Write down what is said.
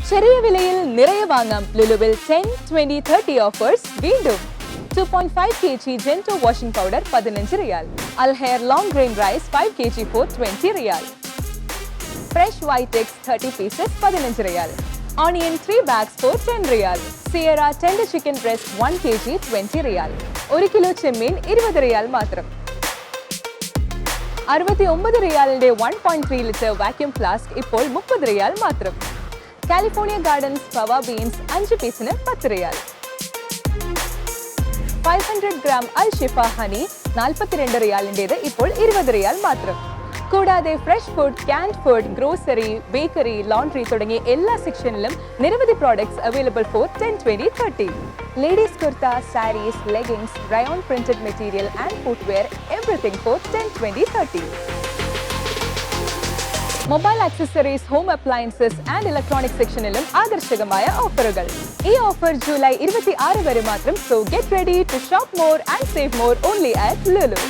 ചെറിയ വിലയിൽ നിറയെ വാങ്ങാം ലുലുവിൽ 10, 20, 30 ഓഫേഴ്സ് വീണ്ടും 2.5 kg Gento washing powder 15 riyal. Al Hair long grain rice 5 kg for 20 riyal. Fresh white eggs 30 pieces 15 riyal. Onion 3 bags for 10 riyal. Sierra tender chicken breast 1 kg 20 riyal. 1 kilo Chemmeen 20 riyal മാത്രം. 69 റിയാലിന്റെ 1.3 litre vacuum flask ഇപ്പോൾ 30 റിയാൽ മാത്രം. California gardens ഫവ beans 5 പീസിന് 10 റിയാൽ. 500 gram അൽ ഷിഫ honey 42 റിയാലിൻ്റെത് ഇപ്പോൾ 20 riyal മാത്രം. കൂടാതെ fresh food, canned food, grocery, bakery, laundry തുടങ്ങിയ എല്ലാ സെക്ഷനിലും നിരവധി products available for 10, 20, 30. Ladies kurta, saris, leggings, rayon printed material and footwear everything for 10, 20, 30. Mobile accessories, home appliances and electronic സെക്ഷനിലും ആകർഷകമായ ഓഫറുകൾ. ഈ ഓഫർ ജൂലൈ 26 വരെ മാത്രം. So get ready to shop more and save more only at Lulu.